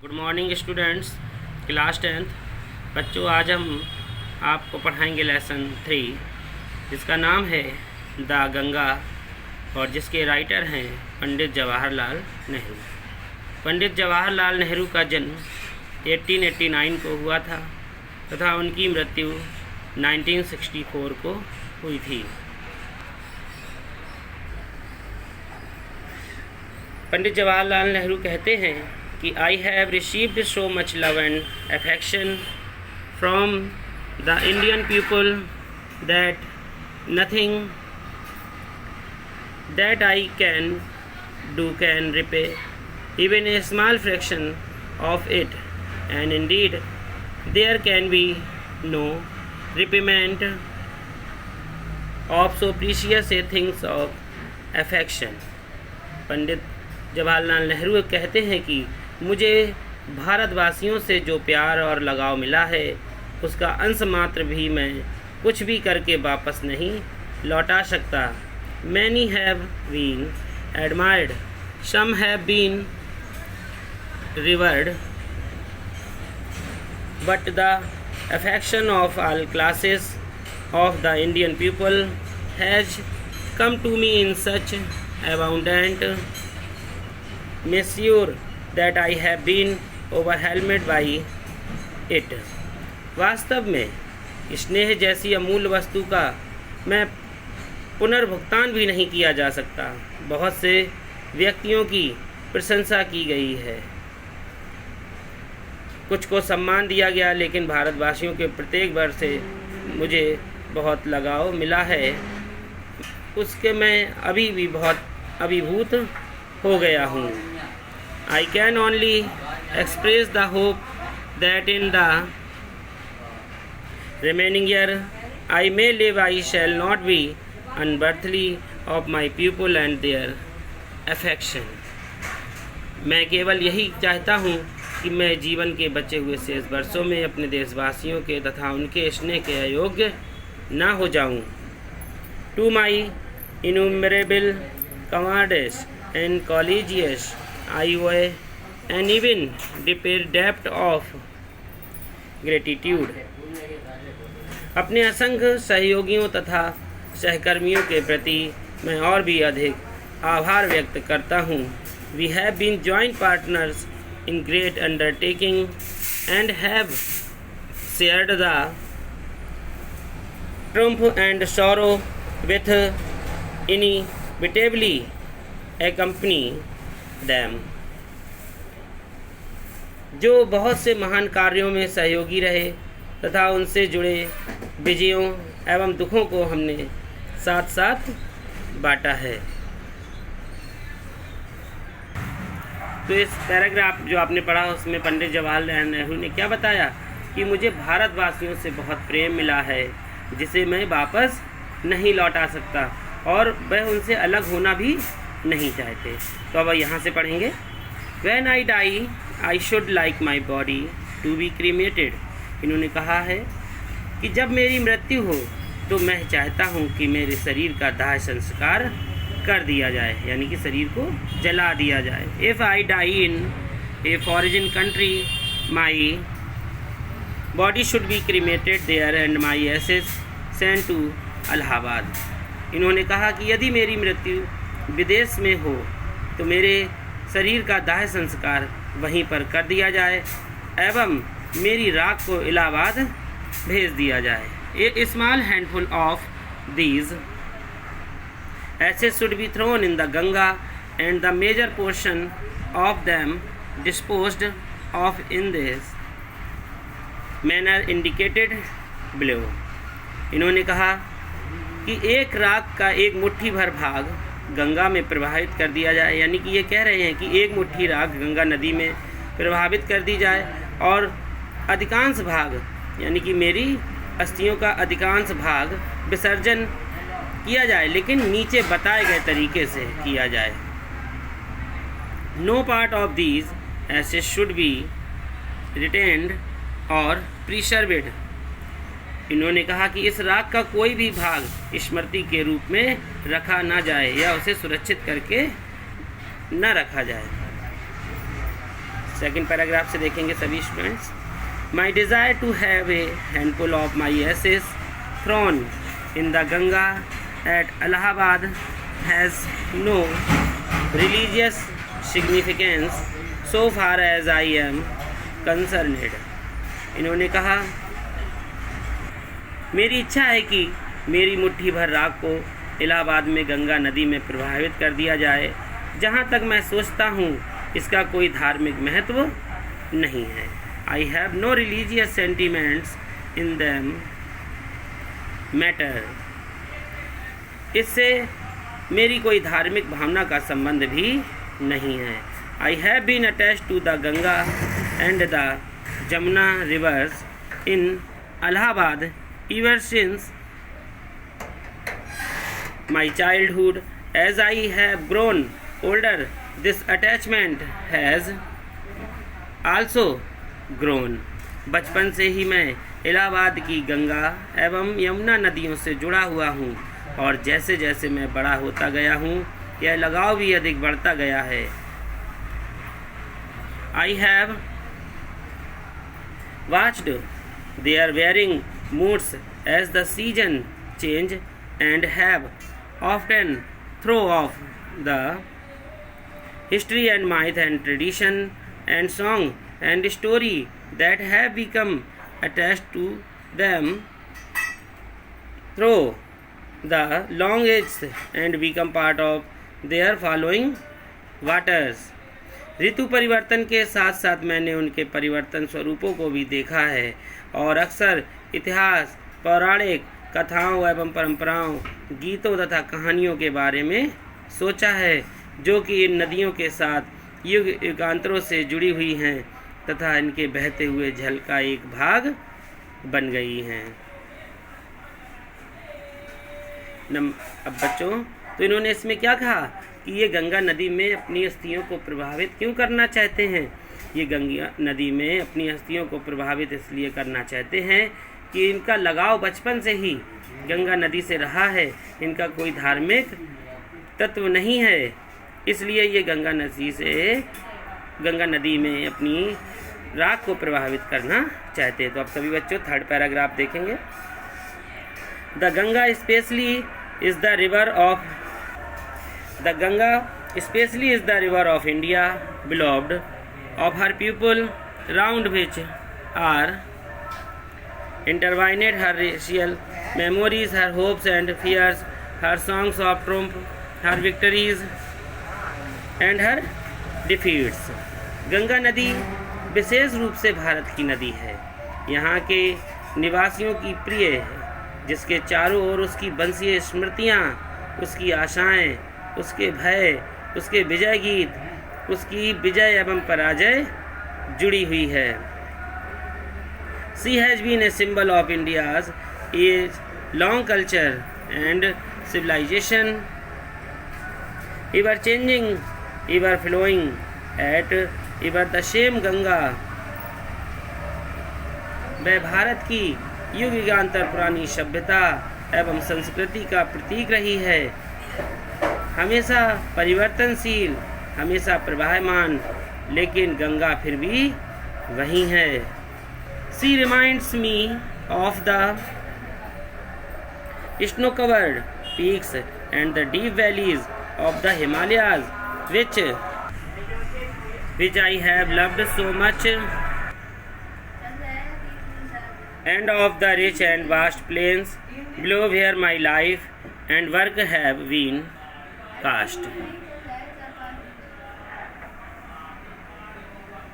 Good morning students, class 10th बच्चों। आज हम आपको पढ़ाएंगे लेसन 3 जिसका नाम है द गंगा और जिसके राइटर हैं पंडित जवाहरलाल नेहरू। पंडित जवाहरलाल नेहरू का जन्म 1889 को हुआ था तथा उनकी मृत्यु 1964 को हुई थी। पंडित जवाहरलाल नेहरू कहते हैं कि I have received so much love and affection from the Indian people that nothing that I can do can repay even a small fraction of it, and indeed there can be no repayment of so precious a things of affection। Pandit Jawaharlal Nehru कहते हैं कि मुझे भारतवासियों से जो प्यार और लगाव मिला है उसका अंश मात्र भी मैं कुछ भी करके वापस नहीं लौटा सकता। Many have been admired, some have been revered, but the affection of all classes of the Indian people has come to me in such abundant measure that I have been overwhelmed by it। वास्तव में स्नेह जैसी अमूल्य वस्तु का मैं पुनर्भुगतान भी नहीं किया जा सकता। बहुत से व्यक्तियों की प्रशंसा की गई है, कुछ को सम्मान दिया गया, लेकिन भारतवासियों के प्रत्येक वर्ग से मुझे बहुत लगाव मिला है, उसके मैं अभी भी बहुत अभिभूत हो गया हूँ। I can only express the hope that in the remaining year I may live I shall not be unworthy of my people and their affection. मैं केवल यही चाहता हूँ कि मैं जीवन के बचे हुए शेष वर्षों में अपने देशवासियों के तथा उनके स्नेह के अयोग्य ना हो जाऊं। To my innumerable commanders and colleagues I owe an even deeper depth of gratitude. अपने असंख्य सहयोगियों तथा सहकर्मियों के प्रति मैं और भी अधिक आभार व्यक्त करता हूँ। We have been joint partners in great undertaking and have shared the triumph and sorrow with inevitably accompany them। जो बहुत से महान कार्यों में सहयोगी रहे तथा उनसे जुड़े विजयों एवं दुखों को हमने साथ साथ बांटा है। तो इस पैराग्राफ जो आपने पढ़ा उसमें पंडित जवाहरलाल नेहरू ने क्या बताया कि मुझे भारतवासियों से बहुत प्रेम मिला है जिसे मैं वापस नहीं लौटा सकता और वह उनसे अलग होना भी नहीं चाहते। तो अब यहाँ से पढ़ेंगे। When I die, I should like my body to be cremated। इन्होंने कहा है कि जब मेरी मृत्यु हो तो मैं चाहता हूँ कि मेरे शरीर का दाह संस्कार कर दिया जाए, यानी कि शरीर को जला दिया जाए। If I die in a foreign country my body should be cremated there and my ashes sent to Allahabad. इन्होंने कहा कि यदि मेरी मृत्यु विदेश में हो तो मेरे शरीर का दाह संस्कार वहीं पर कर दिया जाए एवं मेरी राख को इलाहाबाद भेज दिया जाए। A small handful of these ashes should be thrown in the Ganga and the major portion of them disposed of in this manner indicated below। इन्होंने कहा कि एक राख का एक मुट्ठी भर भाग गंगा में प्रवाहित कर दिया जाए, यानी कि ये कह रहे हैं कि एक मुट्ठी राख गंगा नदी में प्रवाहित कर दी जाए और अधिकांश भाग यानी कि मेरी अस्थियों का अधिकांश भाग विसर्जन किया जाए, लेकिन नीचे बताए गए तरीके से किया जाए। No part of these ashes should be retained और प्रिजर्व्ड। इन्होंने कहा कि इस राख का कोई भी भाग स्मृति के रूप में रखा ना जाए या उसे सुरक्षित करके न रखा जाए। सेकंड पैराग्राफ से देखेंगे सभी students. My desire to have a handful of my ashes thrown in the Ganga at Allahabad has no religious significance so far as I am concerned. इन्होंने कहा, मेरी इच्छा है कि मेरी मुट्ठी भर राख को इलाहाबाद में गंगा नदी में प्रवाहित कर दिया जाए। जहाँ तक मैं सोचता हूँ इसका कोई धार्मिक महत्व नहीं है। I have no religious sentiments in them matter. इससे मेरी कोई धार्मिक भावना का संबंध भी नहीं है। I have been attached to the Ganga and the Jamuna rivers in Allahabad ever since my childhood. As I have grown older, this attachment has also grown. बचपन से ही मैं इलाहाबाद की गंगा एवं यमुना नदियों से जुड़ा हुआ हूँ और जैसे जैसे मैं बड़ा होता गया हूँ यह लगाव भी अधिक बढ़ता गया है। I have watched their varying moods as the season change and have often throw off the history and myth and tradition and song and story that have become attached to them through the long ages and become part of their following waters. ऋतु परिवर्तन के साथ साथ मैंने उनके परिवर्तन स्वरूपों को भी देखा है और अक्सर इतिहास, पौराणिक कथाओं एवं परंपराओं, गीतों तथा कहानियों के बारे में सोचा है जो कि इन नदियों के साथ युग युगांतरों से जुड़ी हुई हैं तथा इनके बहते हुए जल का एक भाग बन गई हैं। अब बच्चों, तो इन्होंने इसमें क्या कहा कि ये गंगा नदी में अपनी अस्थियों को प्रभावित क्यों करना चाहते हैं। ये गंगा नदी में अपनी अस्थियों को प्रभावित इसलिए करना चाहते हैं कि इनका लगाव बचपन से ही गंगा नदी से रहा है, इनका कोई धार्मिक तत्व नहीं है, इसलिए ये गंगा नदी में अपनी राख को प्रभावित करना चाहते हैं। तो आप सभी बच्चों थर्ड पैराग्राफ देखेंगे। The Ganga specially is the river of India, beloved of her people, round which are intertwined her racial memories, her hopes and fears, her songs of triumph, her victories and her defeats. Ganga नदी विशेष रूप से भारत की नदी है, यहाँ के निवासियों की प्रिय है, जिसके चारों ओर उसकी वंशीय स्मृतियाँ, उसकी आशाएं, उसके भय, उसके विजय गीत, उसकी विजय एवं पराजय जुड़ी हुई है। She has been a symbol of India's long culture and civilization, ever changing, ever flowing at ever the same Ganga. वह भारत की युग युगांतर पुरानी सभ्यता एवं संस्कृति का प्रतीक रही है, हमेशा परिवर्तनशील, हमेशा प्रवाहमान, लेकिन गंगा फिर भी वही है। She reminds me of the snow-covered peaks and the deep valleys of the Himalayas, which I have loved so much, and of the rich and vast plains below where my life and work have been cast.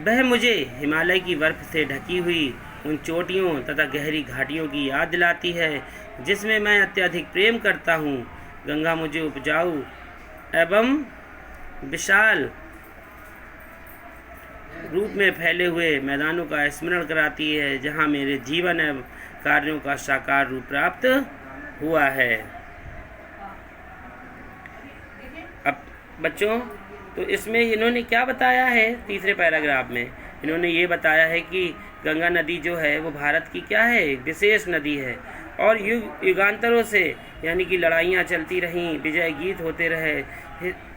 वह मुझे हिमालय की बर्फ से ढकी हुई उन चोटियों तथा गहरी घाटियों की याद दिलाती है जिसमें मैं अत्यधिक प्रेम करता हूँ। गंगा मुझे उपजाऊ एवं विशाल रूप में फैले हुए मैदानों का स्मरण कराती है जहाँ मेरे जीवन एवं कार्यों का साकार रूप प्राप्त हुआ है। अब बच्चों, तो इसमें इन्होंने क्या बताया है, तीसरे पैराग्राफ में इन्होंने ये बताया है कि गंगा नदी जो है वो भारत की क्या है, विशेष नदी है और युग युगांतरों से यानी कि लड़ाइयाँ चलती रहीं, विजय गीत होते रहे,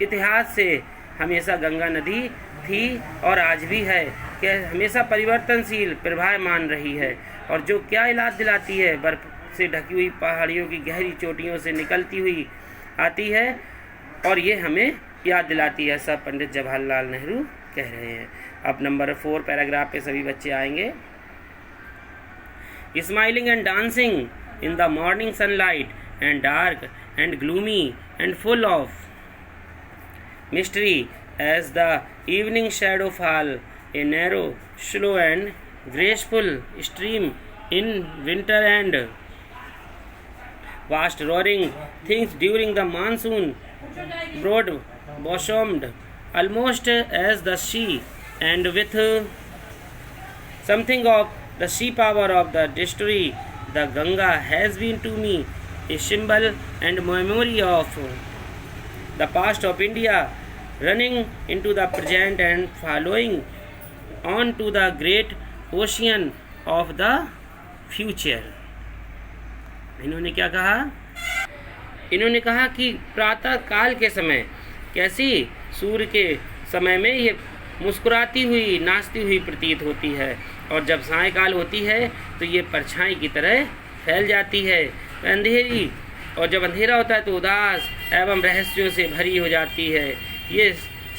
इतिहास से हमेशा गंगा नदी थी और आज भी है, कि हमेशा परिवर्तनशील प्रभायमान रही है, और जो क्या याद दिलाती है, बर्फ से ढकी हुई पहाड़ियों की गहरी चोटियों से निकलती हुई आती है, और ये हमें याद दिलाती है, सब पंडित जवाहरलाल नेहरू कह रहे हैं। अब नंबर 4 पैराग्राफ पे सभी बच्चे आएंगे। Smiling and dancing in the morning sunlight and dark and gloomy and full of mystery as the evening shadow fall, a narrow, slow and graceful stream in winter and vast roaring things during the monsoon, broad bosomed almost as the sea, and with something of the sea power of the destroy, the Ganga has been to me a symbol and memory of the past of India, running into the present and following on to the great ocean of the future. इन्होंने क्या कहा? इन्होंने कहा कि प्रातः काल के समय कैसी सूर्य के समय में ये मुस्कुराती हुई, नाचती हुई प्रतीत होती है, और जब सायंकाल होती है तो ये परछाई की तरह फैल जाती है, अंधेरी, और जब अंधेरा होता है तो उदास एवं रहस्यों से भरी हो जाती है। ये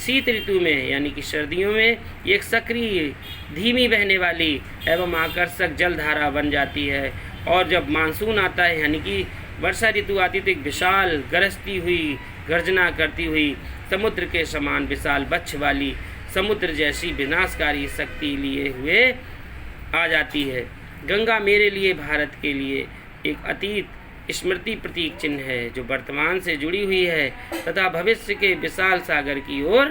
शीत ऋतु में यानी कि सर्दियों में ये एक सक्रिय, धीमी बहने वाली एवं आकर्षक जलधारा बन जाती है, और जब मानसून आता है यानी कि वर्षा ऋतु आती है तो एक विशाल गरजती हुई, गर्जना करती हुई, समुद्र के समान विशाल बच्छ वाली, समुद्र जैसी विनाशकारी शक्ति लिए हुए आ जाती है। गंगा मेरे लिए, भारत के लिए एक अतीत स्मृति प्रतीक चिन्ह है, जो वर्तमान से जुड़ी हुई है तथा भविष्य के विशाल सागर की ओर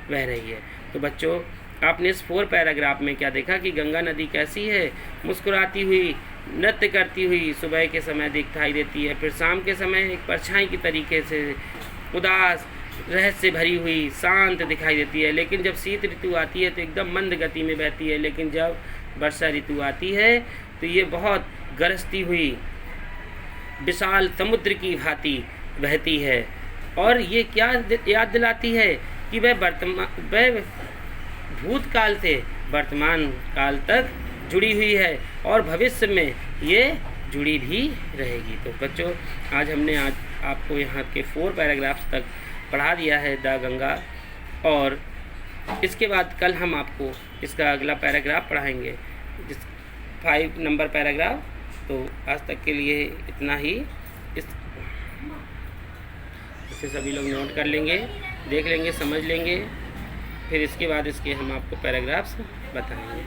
बह रही है। तो बच्चों, आपने इस 4 पैराग्राफ में क्या देखा कि गंगा नदी कैसी है? मुस्कुराती हुई, नृत्य करती हुई सुबह के समय दिखाई देती है, फिर शाम के समय एक परछाई की तरीके से उदास, रहस्य भरी हुई, शांत दिखाई देती है। लेकिन जब शीत ऋतु आती है तो एकदम मंद गति में बहती है, लेकिन जब वर्षा ऋतु आती है तो ये बहुत गरजती हुई विशाल समुद्र की भांति बहती है, और ये क्या याद दिलाती है कि वह भूतकाल से वर्तमान काल तक जुड़ी हुई है, और भविष्य में ये जुड़ी भी रहेगी। तो बच्चों, आज हमने आपको यहाँ के 4 पैराग्राफ्स तक पढ़ा दिया है द गंगा, और इसके बाद कल हम आपको इसका अगला पैराग्राफ पढ़ाएंगे, 5 नंबर पैराग्राफ। तो आज तक के लिए इतना ही। इसे सभी लोग नोट कर लेंगे, देख लेंगे, समझ लेंगे, फिर इसके बाद इसके हम आपको पैराग्राफ्स बताएंगे।